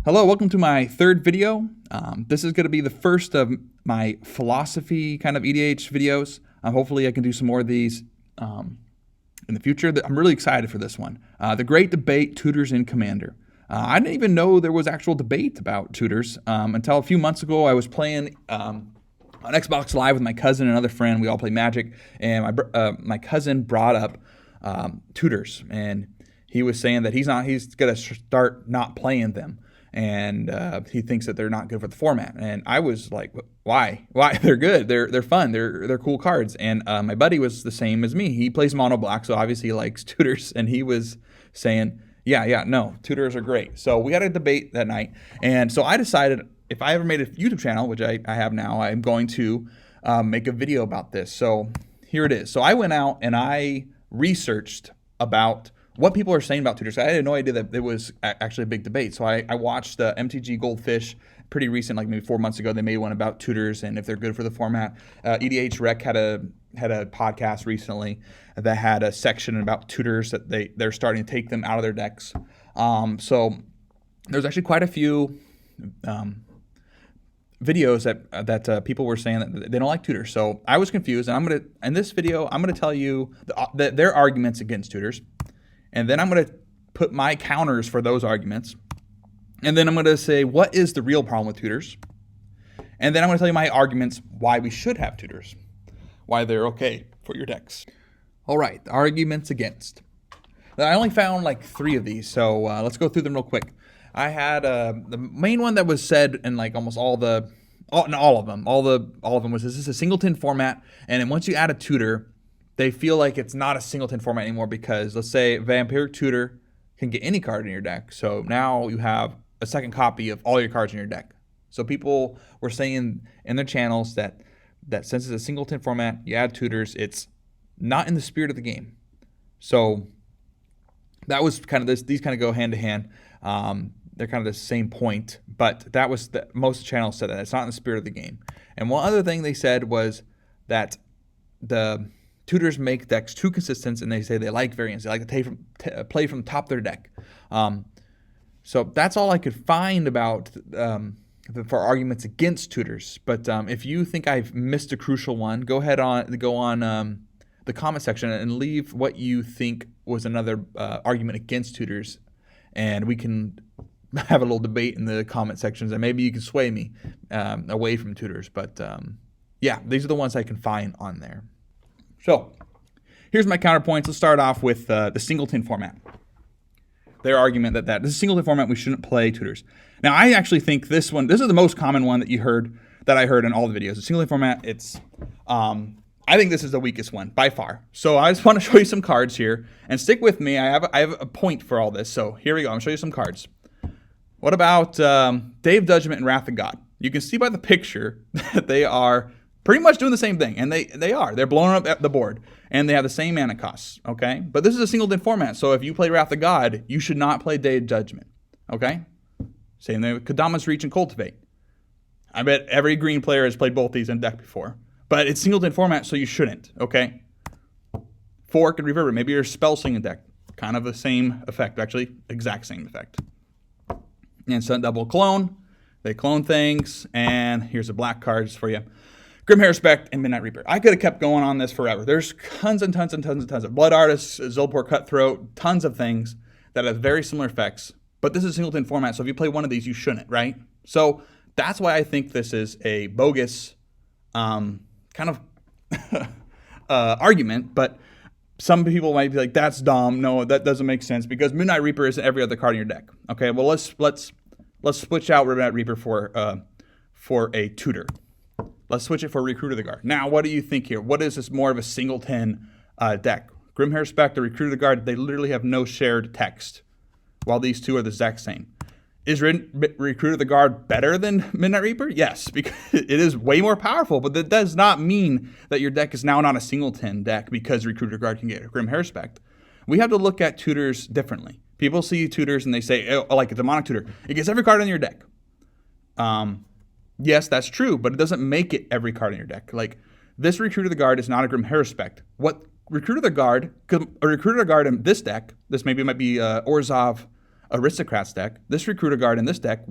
Hello, welcome to my third video. This is going to be the first of my philosophy kind of EDH videos. Hopefully I can do some more of these in the future. I'm really excited for this one. The great debate, Tutors in Commander. I didn't even know there was actual debate about tutors until a few months ago. I was playing on Xbox Live with my cousin and another friend. We all play Magic, and my cousin brought up tutors, and he was saying that he's going to start not playing them. And he thinks that they're not good for the format. And I was like, why? Why? They're good. They're fun. They're cool cards. And my buddy was the same as me. He plays mono black, so obviously he likes tutors. And he was saying, no, tutors are great. So we had a debate that night. And so I decided if I ever made a YouTube channel, which I have now, I'm going to make a video about this. So here it is. So I went out and I researched about what people are saying about tutors. I had no idea that it was actually a big debate. So I watched MTG Goldfish pretty recent, like maybe 4 months ago. They made one about tutors and if they're good for the format. EDH Rec had a podcast recently that had a section about tutors that they're starting to take them out of their decks. So there's actually quite a few videos that people were saying that they don't like tutors. So I was confused, and in this video I'm gonna tell you their arguments against tutors. And then I'm going to put my counters for those arguments. And then I'm going to say, what is the real problem with tutors? And then I'm going to tell you my arguments why we should have tutors, why they're okay for your decks. All right, the arguments against. I only found like 3 of these, so let's go through them real quick. I had the main one that was said in like almost all of them was this is a singleton format, and then once you add a tutor, they feel like it's not a singleton format anymore because, let's say, Vampiric Tutor can get any card in your deck. So now you have a second copy of all your cards in your deck. So people were saying in their channels that since it's a singleton format, you add tutors, it's not in the spirit of the game. So that was kind of these kind of go hand to hand. They're kind of the same point, but that was most channels said that it's not in the spirit of the game. And one other thing they said was that the tutors make decks too consistent, and they say they like variance. They like to play from the top of their deck. So that's all I could find about for arguments against tutors. But if you think I've missed a crucial one, go on the comment section and leave what you think was another argument against tutors, and we can have a little debate in the comment sections, and maybe you can sway me away from tutors. But yeah, these are the ones I can find on there. So here's my counterpoints. Let's start off with the singleton format. Their argument that this is a singleton format, we shouldn't play tutors. Now, I actually think this is the most common one that I heard in all the videos. The singleton format, I think this is the weakest one by far. So I just want to show you some cards here, and stick with me. I have a point for all this. So here we go. I'm going to show you some cards. What about Day of Judgment and Wrath of God? You can see by the picture that they are pretty much doing the same thing, and they're blowing up the board, and they have the same mana costs, okay? But this is a singleton format, so if you play Wrath of God, you should not play Day of Judgment, okay? Same thing with Kodama's Reach and Cultivate. I bet every green player has played both these in deck before, but it's singleton format, so you shouldn't, okay? Fork and Reverberate, maybe you're spell slinging deck, kind of the same effect, actually, exact same effect. And Sun Double Clone, they clone things, and here's the black cards for you. Grimhair Respect and Midnight Reaper. I could have kept going on this forever. There's tons and tons and tons and tons of Blood Artists, Zolpor Cutthroat, tons of things that have very similar effects. But this is a singleton format, so if you play one of these, you shouldn't, right? So that's why I think this is a bogus kind of argument. But some people might be like, that's dumb. No, that doesn't make sense because Midnight Reaper isn't every other card in your deck. Okay, well let's switch out Midnight Reaper for a tutor. Let's switch it for Recruit of the Guard. Now, what do you think here? What is this more of a singleton deck? Grimhair Respect or Recruit of the Guard, they literally have no shared text, while these two are the exact same. Is Recruit of the Guard better than Midnight Reaper? Yes, because it is way more powerful, but that does not mean that your deck is now not a singleton deck because Recruit of the Guard can get Grimhair Respect. We have to look at tutors differently. People see tutors and they say, oh, like a demonic tutor, it gets every card in your deck. Yes, that's true, but it doesn't make it every card in your deck. Like, this Recruit of the Guard is not a Grimhair Respect. What Recruit of the Guard, because a Recruit of the Guard in this deck, this maybe might be Orzhov Aristocrats deck, this Recruiter Guard in this deck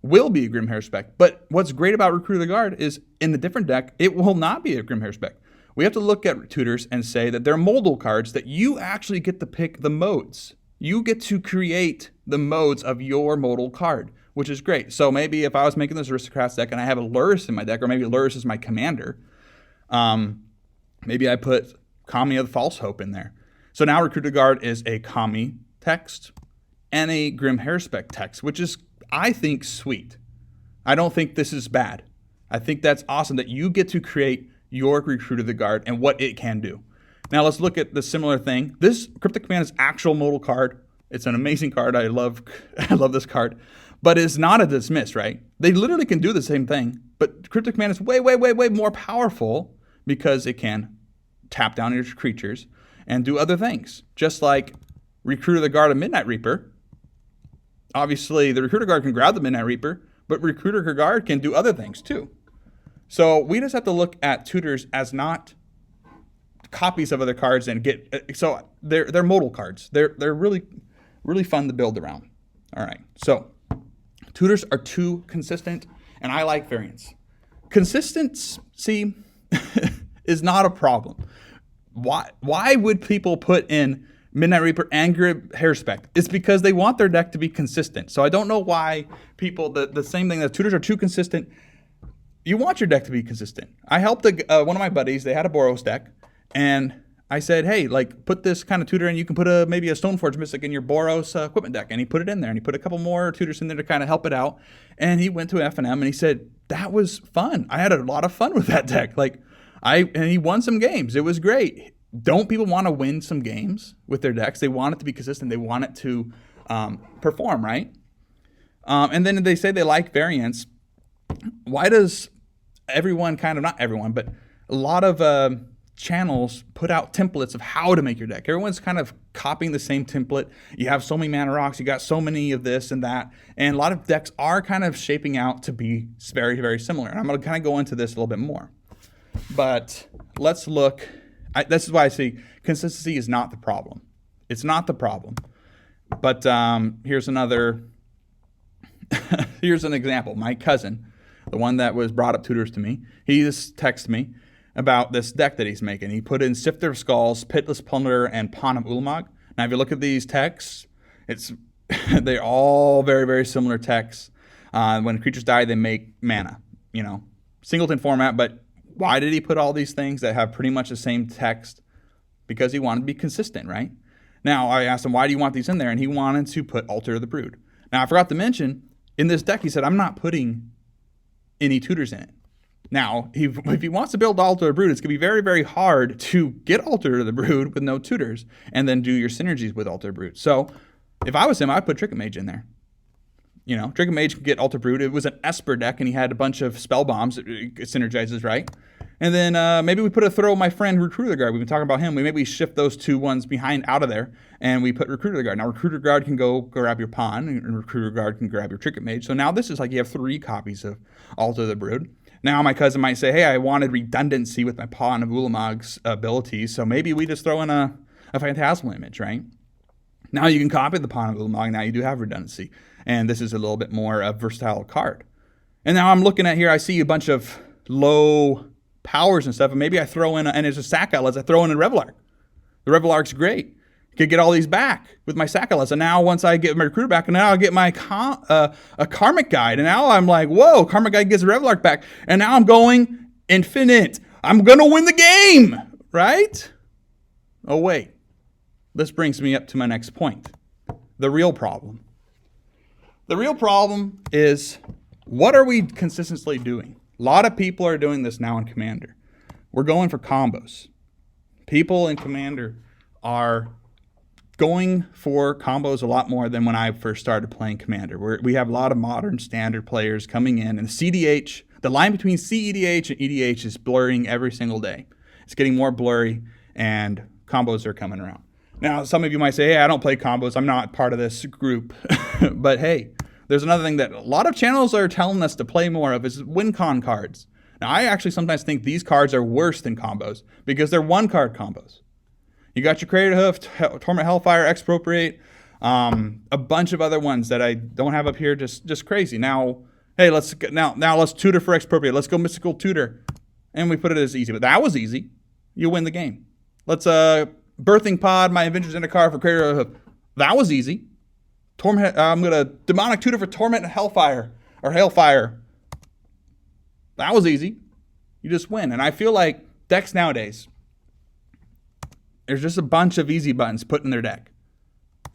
will be a Grim Harespec. But what's great about Recruiter Guard is in the different deck, it will not be a Grim Harespec. We have to look at tutors and say that they're modal cards that you actually get to pick the modes. You get to create the modes of your modal card, which is great. So maybe if I was making this Aristocrats deck and I have a Lurrus in my deck, or maybe Lurrus is my commander, maybe I put Kami of the False Hope in there. So now Recruiter Guard is a Kami text and a Grim Harespec text, which is, I think, sweet. I don't think this is bad. I think that's awesome that you get to create your Recruiter the Guard and what it can do. Now let's look at the similar thing. This Cryptic Command is actual modal card. It's an amazing card. I love this card. But it's not a dismiss, right? They literally can do the same thing, but Cryptic Command is way, way, way, way more powerful because it can tap down your creatures and do other things. Just like Recruiter the Guard of Midnight Reaper. Obviously, the Recruiter Guard can grab the Midnight Reaper, but Recruiter Guard can do other things too. So we just have to look at tutors as not copies of other cards and so they're modal cards. They're really, really fun to build around. All right, so tutors are too consistent, and I like variance. Consistency is not a problem. Why would people put in Midnight Reaper and Grim Harespec? It's because they want their deck to be consistent. So I don't know why people, the same thing, that tutors are too consistent. You want your deck to be consistent. I helped one of my buddies, they had a Boros deck, and I said, hey, like, put this kind of tutor in. You can put maybe a Stoneforge Mystic in your Boros equipment deck. And he put it in there, and he put a couple more tutors in there to kind of help it out. And he went to FNM, and he said, that was fun. I had a lot of fun with that deck. And he won some games. It was great. Don't people want to win some games with their decks? They want it to be consistent. They want it to perform, right? And then they say they like variance. Why does everyone not everyone, but a lot of channels put out templates of how to make your deck? Everyone's kind of copying the same template. You have so many mana rocks, you got so many of this and that, and a lot of decks are kind of shaping out to be very, very similar. And I'm going to kind of go into this a little bit more. But let's look. This is why I say consistency is not the problem. It's not the problem. But here's another. Here's an example. My cousin, the one that was brought up tutors to me, he just texted me about this deck that he's making. He put in Sifter of Skulls, Pitless Plunderer, and Pawn of Ulamog. Now, if you look at these texts, they're all very, very similar texts. When creatures die, they make mana. Singleton format, but why did he put all these things that have pretty much the same text? Because he wanted to be consistent, right? Now, I asked him, why do you want these in there? And he wanted to put Altar of the Brood. Now, I forgot to mention, in this deck, he said, I'm not putting any tutors in it. Now, if he wants to build Altar of the Brood, it's going to be very, very hard to get Altar of the Brood with no tutors and then do your synergies with Altar of the Brood. So, if I was him, I'd put Tricket Mage in there. Tricket Mage could get Altar of the Brood. It was an Esper deck, and he had a bunch of spell bombs. It synergizes, right? And then maybe we throw my friend Recruiter Guard. We've been talking about him. Maybe we shift those two ones behind out of there, and we put Recruiter Guard. Now, Recruiter Guard can go grab your Pawn, and Recruiter Guard can grab your Tricket Mage. So now this is like you have 3 copies of Altar of the Brood. Now my cousin might say, hey, I wanted redundancy with my Pawn of Ulamog's abilities, so maybe we just throw in a Phantasmal Image, right? Now you can copy the Pawn of Ulamog. Now you do have redundancy, and this is a little bit more versatile card. And now I'm looking at here, I see a bunch of low powers and stuff, and maybe I throw in, and it's a sack outlets, I throw in a Revelark. The Revelark's great. I could get all these back with my sack outlets, and now once I get my Recruiter back, and now I'll get my a Karmic Guide, and now I'm like, whoa, Karmic Guide gets Revelark back, and now I'm going infinite. I'm going to win the game, right? Oh, wait. This brings me up to my next point. The real problem. The real problem is, what are we consistently doing? A lot of people are doing this now in Commander. We're going for combos. People in Commander are going for combos a lot more than when I first started playing Commander. We have a lot of modern standard players coming in, and CDH, the line between CEDH and EDH is blurring every single day. It's getting more blurry, and combos are coming around. Now, some of you might say, hey, I don't play combos. I'm not part of this group. But hey, there's another thing that a lot of channels are telling us to play more of is win-con cards. Now, I actually sometimes think these cards are worse than combos because they're one-card combos. You got your Crater Hoof, Torment Hellfire, Expropriate, A bunch of other ones that I don't have up here, just crazy. Now, hey, let's tutor for expropriate. Let's go mystical tutor, and we put it as easy. But that was easy. You win the game. Let's birthing pod my Avengers in a car for creator of. That was easy. I'm gonna demonic tutor for torment and hellfire or hailfire. That was easy. You just win. And I feel like decks nowadays, there's just a bunch of easy buttons put in their deck.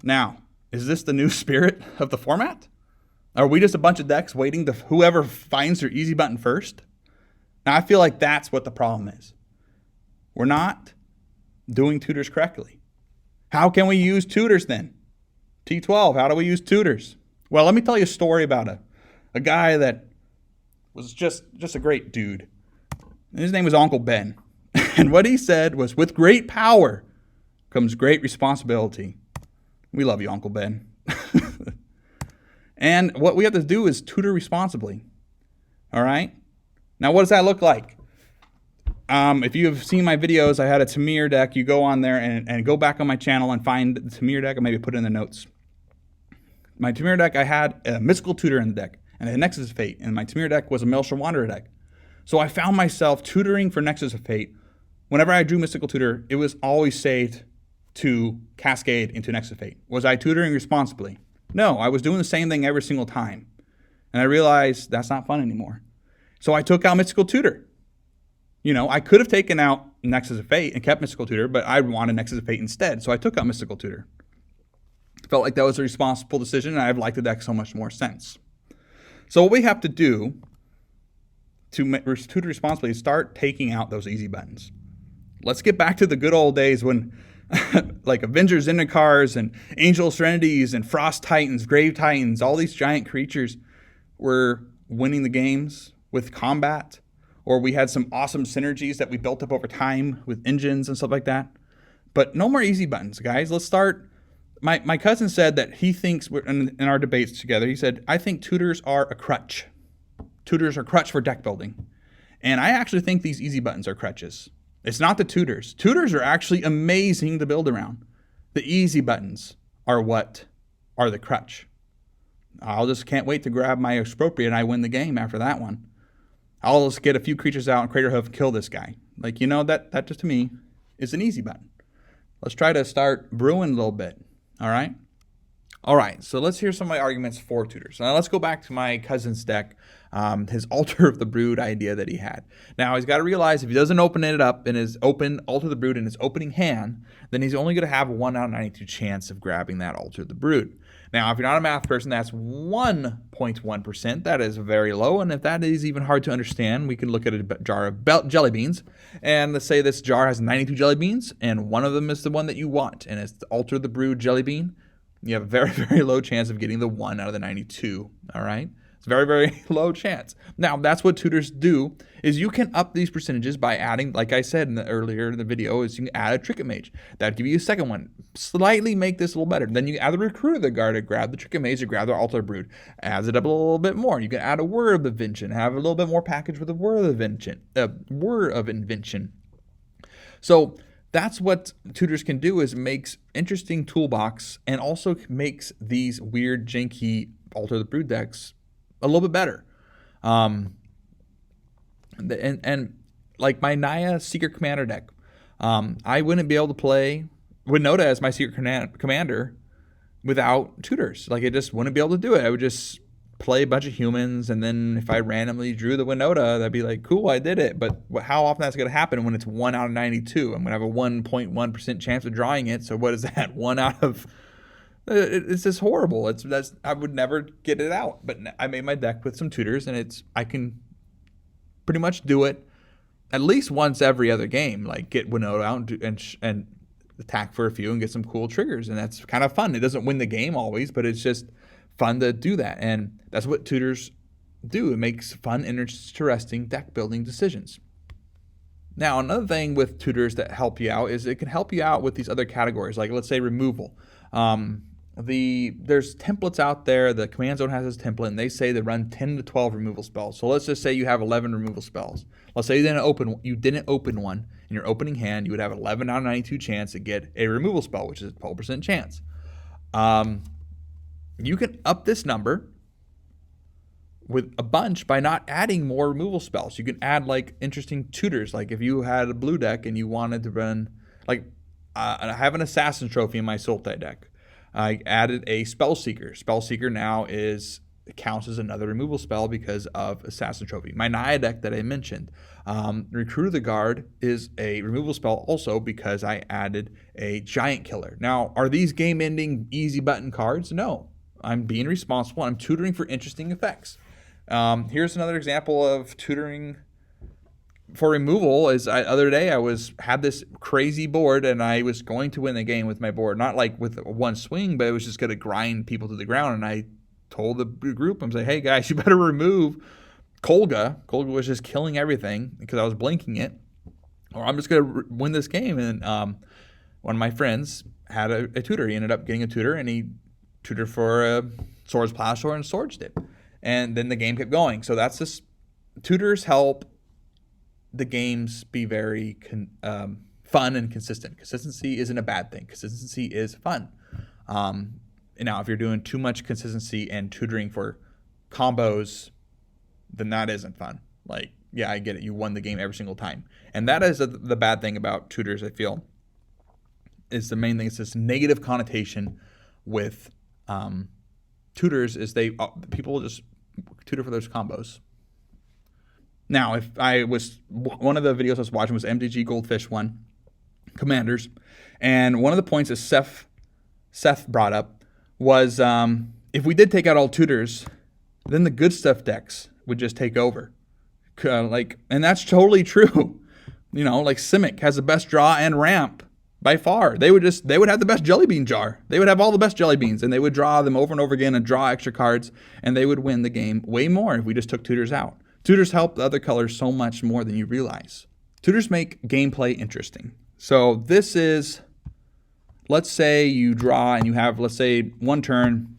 Now, is this the new spirit of the format? Are we just a bunch of decks waiting to whoever finds their easy button first? Now, I feel like that's what the problem is. We're not doing tutors correctly. How can we use tutors then? T12, how do we use tutors? Well, let me tell you a story about a guy that was just a great dude. His name was Uncle Ben. And what he said was, with great power comes great responsibility. We love you, Uncle Ben. And what we have to do is tutor responsibly. All right? Now, what does that look like? If you have seen my videos, I had a Tamir deck. You go on there and go back on my channel and find the Tamir deck, and maybe put it in the notes. My Tamir deck, I had a mystical tutor in the deck, and a Nexus of Fate. And my Tamir deck was a Maelstrom Wanderer deck. So I found myself tutoring for Nexus of Fate. Whenever I drew mystical tutor, it was always saved to cascade into Nexus of Fate. Was I tutoring responsibly? No, I was doing the same thing every single time. And I realized that's not fun anymore. So I took out mystical tutor. You know, I could have taken out Nexus of Fate and kept mystical tutor, but I wanted Nexus of Fate instead. So I took out mystical tutor. Felt like that was a responsible decision, and I've liked the deck so much more since. So what we have to do to tutor responsibly is start taking out those easy buttons. Let's get back to the good old days when like Avengers Zendikars and Angel Serenities and Frost Titans, Grave Titans, all these giant creatures were winning the games with combat, or we had some awesome synergies that we built up over time with engines and stuff like that. But no more easy buttons, guys. Let's start. My cousin said that he thinks, in our debates together, he said, I think tutors are a crutch. Tutors are crutch for deck building. And I actually think these easy buttons are crutches. It's not the tutors. Tutors are actually amazing to build around. The easy buttons are what are the crutch. I'll just can't wait to grab my expropriate and I win the game after that one. I'll just get a few creatures out and Crater Hoof and kill this guy. Like, you know, that just to me is an easy button. Let's try to start brewing a little bit. All right? All right, so let's hear some of my arguments for tutors. Now let's go back to my cousin's deck, his Altar of the Brood idea that he had. Now he's got to realize if he doesn't open it up in his open Altar of the Brood in his opening hand, then he's only going to have a 1 out of 92 chance of grabbing that Altar of the Brood. Now, if you're not a math person, that's 1.1%. That is very low, and if that is even hard to understand, we can look at a jar of jelly beans, and let's say this jar has 92 jelly beans, and one of them is the one that you want, and it's the Altar of the Brood jelly bean. You have a very, very low chance of getting the 1 out of the 92, all right? It's a very, very low chance. Now, that's what tutors do, is you can up these percentages by adding, like I said earlier in the video, is you can add a Trinket Mage. That'll give you a second one. Slightly make this a little better. Then you add the Recruiter of the Guard to grab the Trinket Mage or grab the Altar Brood. Adds it up a little bit more. You can add a Word of Invention, have a little bit more package with a Word of Invention. So that's what tutors can do, is makes interesting toolbox and also makes these weird, janky Altar of the Brood decks a little bit better. And like my Naya Secret Commander deck, I wouldn't be able to play Winota as my Secret Commander without tutors. Like, I just wouldn't be able to do it. I would just play a bunch of humans, and then if I randomly drew the Winota, that'd be like, cool, I did it. But how often that's going to happen when it's 1 out of 92? I'm going to have a 1.1% chance of drawing it. So what is that? 1 out of... It's just horrible. I would never get it out. But I made my deck with some tutors, and I can pretty much do it at least once every other game. Like, get Winota out and attack for a few and get some cool triggers, and that's kind of fun. It doesn't win the game always, but it's just fun to do that, and that's what tutors do. It makes fun, interesting deck building decisions. Now, another thing with tutors that help you out is it can help you out with these other categories, like let's say removal. There's templates out there. The Command Zone has this template, and they say they run 10 to 12 removal spells. So let's just say you have 11 removal spells. Let's say you didn't open one in your opening hand. You would have 11 out of 92 chance to get a removal spell, which is a 12% chance. You can up this number with a bunch by not adding more removal spells. You can add like interesting tutors. Like if you had a blue deck and you wanted to run, like I have an assassin trophy in my Sultai deck. I added a spell seeker. Spell seeker now counts as another removal spell because of assassin trophy. My Naya deck that I mentioned, Recruit of the Guard is a removal spell also because I added a giant killer. Now, are these game-ending easy button cards? No. I'm being responsible. I'm tutoring for interesting effects. Here's another example of tutoring for removal. Other day I had this crazy board and I was going to win the game with my board, not like with one swing, but it was just going to grind people to the ground. And I told the group, I'm saying, hey guys, you better remove Kolga. Kolga was just killing everything because I was blinking it, or I'm just going to win this game. And one of my friends had a tutor. He ended up getting a tutor, and he tutored for Swords Plowshare and Swords Dip. And then the game kept going. So that's just, tutors help the games be very fun and consistent. Consistency isn't a bad thing. Consistency is fun. Now, if you're doing too much consistency and tutoring for combos, then that isn't fun. Like, yeah, I get it. You won the game every single time. And that is the bad thing about tutors, I feel, is the main thing. It's this negative connotation with tutors is people just tutor for those combos. Now, one of the videos I was watching was MTG Goldfish one, Commanders. And one of the points that Seth brought up was if we did take out all tutors, then the good stuff decks would just take over. And that's totally true. Like Simic has the best draw and ramp by far. They would have the best jelly bean jar. They would have all the best jelly beans, and they would draw them over and over again and draw extra cards, and they would win the game way more if we just took tutors out. Tutors help the other colors so much more than you realize. Tutors make gameplay interesting. So this is, let's say you draw and you have, let's say, one turn,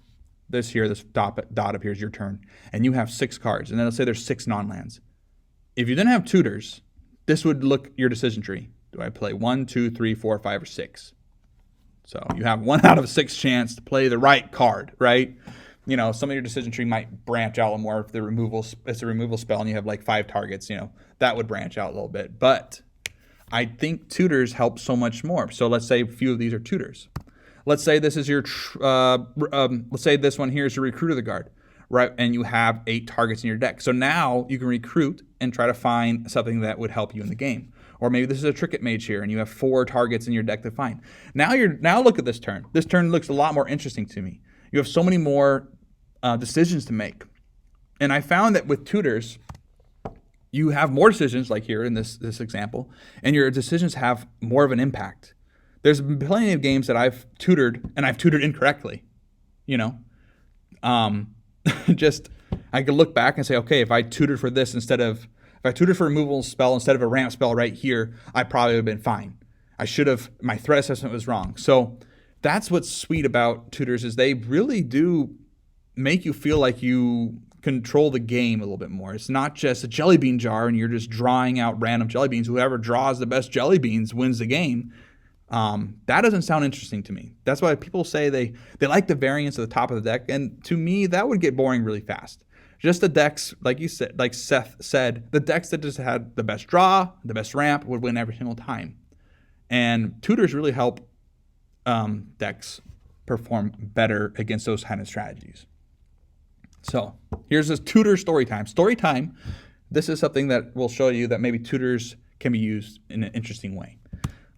this dot appears, your turn, and you have 6 cards. And then let's say there's 6 non-lands. If you didn't have tutors, this would look your decision tree. Do I play 1, 2, 3, 4, 5, or 6? So you have 1 out of 6 chance to play the right card, right? Some of your decision tree might branch out a little more if it's a removal spell and you have like 5 targets, that would branch out a little bit. But I think tutors help so much more. So let's say a few of these are tutors. Let's say this is your, let's say this one here is your Recruit of the Guard, right? And you have 8 targets in your deck. So now you can recruit and try to find something that would help you in the game. Or maybe this is a Trinket Mage here and you have 4 targets in your deck to find. Now look at this turn. This turn looks a lot more interesting to me. You have so many more decisions to make. And I found that with tutors, you have more decisions, like here in this example, and your decisions have more of an impact. There's been plenty of games that I've tutored, and I've tutored incorrectly. Just I could look back and say, okay, if I tutored for this if I tutored for a removal spell instead of a ramp spell right here, I probably would have been fine. My threat assessment was wrong. So that's what's sweet about tutors is they really do make you feel like you control the game a little bit more. It's not just a jelly bean jar and you're just drawing out random jelly beans. Whoever draws the best jelly beans wins the game. That doesn't sound interesting to me. That's why people say they like the variance at the top of the deck. And to me, that would get boring really fast. Just the decks, like Seth said, the decks that just had the best draw, the best ramp would win every single time. And tutors really help decks perform better against those kind of strategies. So here's this tutor story time. Story time, this is something that will show you that maybe tutors can be used in an interesting way.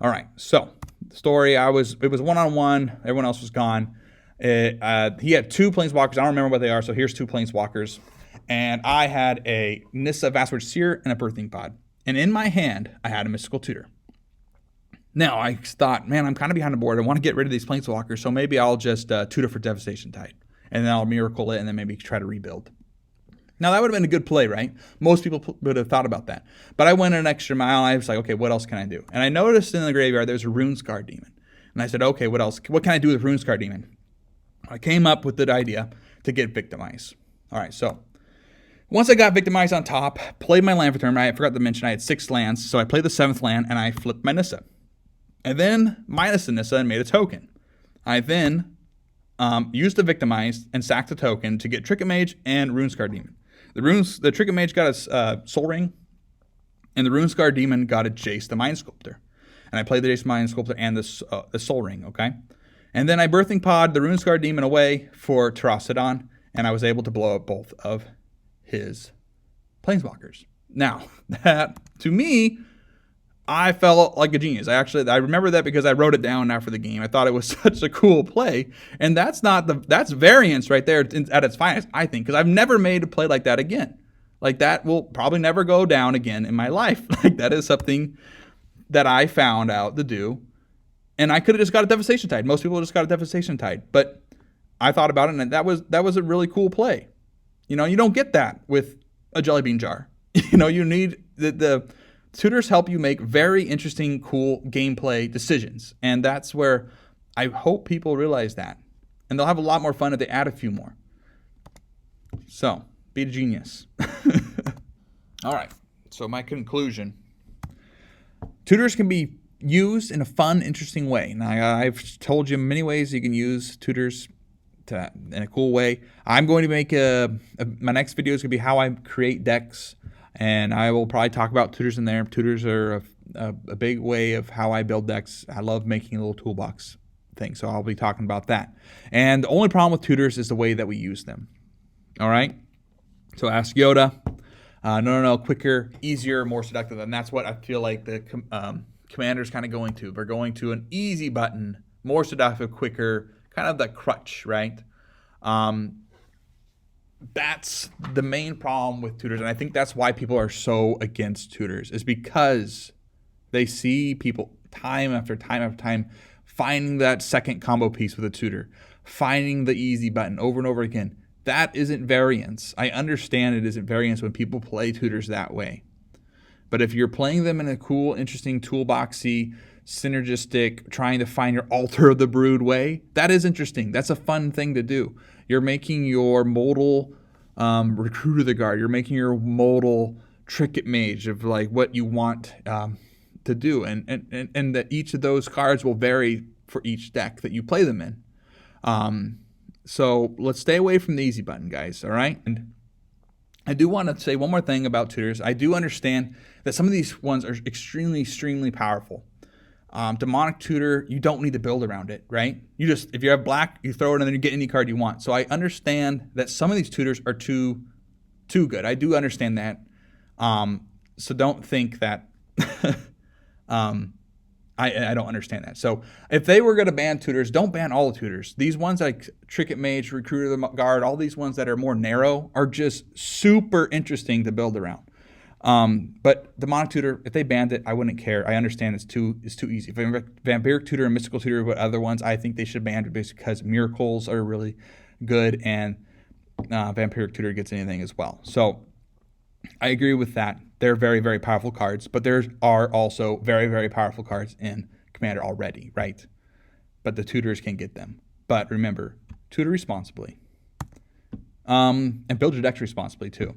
All right, so the story, it was one-on-one. Everyone else was gone. He had 2 planeswalkers. I don't remember what they are, so here's 2 planeswalkers. And I had a Nissa Vastward Seer and a Birthing Pod. And in my hand, I had a Mystical Tutor. Now, I thought, man, I'm kind of behind the board. I want to get rid of these planeswalkers, so maybe I'll just tutor for Devastation Tide. And then I'll miracle it and then maybe try to rebuild. Now, that would have been a good play, right? Most people would have thought about that. But I went an extra mile. I was like, okay, what else can I do? And I noticed in the graveyard there's a Runescar Demon. And I said, okay, what else? What can I do with Runescar Demon? I came up with the idea to get Victimize. All right, so once I got Victimize on top, played my land for turn. I forgot to mention I had 6 lands. So I played the 7th land and I flipped my Nissa. And then minus the Nissa and made a token. I then use the Victimized and sack the token to get Trinket Mage and Runescar Demon. The Trinket Mage got a Soul Ring, and the Runescar Demon got a Jace the Mind Sculptor. And I played the Jace the Mind Sculptor and the Soul Ring, okay? And then I Birthing Pod the Runescar Demon away for Terrasadon, and I was able to blow up both of his Planeswalkers. Now, that, to me, I felt like a genius. I remember that because I wrote it down after the game. I thought it was such a cool play, and that's variance right there at its finest, I think, because I've never made a play like that again. Like, that will probably never go down again in my life. Like, that is something that I found out to do, and I could have just got a Devastation Tide. Most people just got a Devastation Tide, but I thought about it, and that was a really cool play. You know, you don't get that with a Jelly Bean Jar. You know, you need the tutors help you make very interesting, cool gameplay decisions, and that's where I hope people realize that, and they'll have a lot more fun if they add a few more. So, be a genius. All right, so my conclusion. Tutors can be used in a fun, interesting way. Now, I've told you many ways you can use tutors in a cool way. I'm going to make my next video is going to be how I create decks, and I will probably talk about tutors in there. Tutors are a big way of how I build decks. I love making a little toolbox thing, so I'll be talking about that. And the only problem with tutors is the way that we use them. All right? So ask Yoda. No, quicker, easier, more seductive, and that's what I feel like the commander's kind of going to. They're going to an easy button, more seductive, quicker, kind of the crutch, right? That's the main problem with tutors, and I think that's why people are so against tutors, is because they see people time after time after time finding that second combo piece with a tutor, finding the easy button over and over again. That isn't variance. I understand it isn't variance when people play tutors that way. But if you're playing them in a cool, interesting, toolboxy, synergistic, trying to find your Altar of the Brood way, that is interesting. That's a fun thing to do. You're making your modal Recruiter of the Guard. You're making your modal Trinket Mage of like what you want to do. And that each of those cards will vary for each deck that you play them in. So let's stay away from the easy button, guys, all right? And I do want to say one more thing about tutors. I do understand that some of these ones are extremely, extremely powerful. Demonic Tutor, you don't need to build around it, right? You just, if you have black, you throw it and then you get any card you want. So I understand that some of these tutors are too good. I do understand that. So don't think that I don't understand that. So if they were going to ban tutors, don't ban all the tutors. These ones like Trinket Mage, Recruiter of the Guard, all these ones that are more narrow are just super interesting to build around. But Demonic Tutor, if they banned it, I wouldn't care. I understand it's too easy. If Vampiric Tutor and Mystical Tutor were other ones, I think they should ban it because Miracles are really good and Vampiric Tutor gets anything as well. So I agree with that. They're very, very powerful cards, but there are also very, very powerful cards in Commander already, right? But the tutors can get them. But remember, tutor responsibly. And build your decks responsibly too.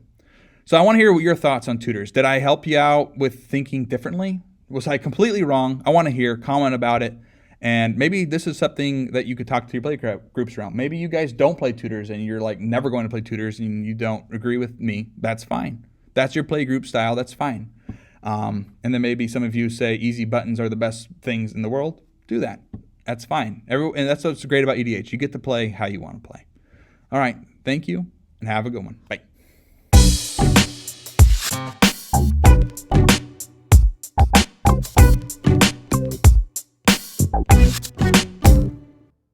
So I want to hear what your thoughts on tutors. Did I help you out with thinking differently? Was I completely wrong? I want to hear, comment about it. And maybe this is something that you could talk to your play groups around. Maybe you guys don't play tutors and you're like never going to play tutors and you don't agree with me. That's fine. That's your play group style. That's fine. And then maybe some of you say easy buttons are the best things in the world. Do that. That's fine. And that's what's great about EDH. You get to play how you want to play. All right. Thank you and have a good one. Bye.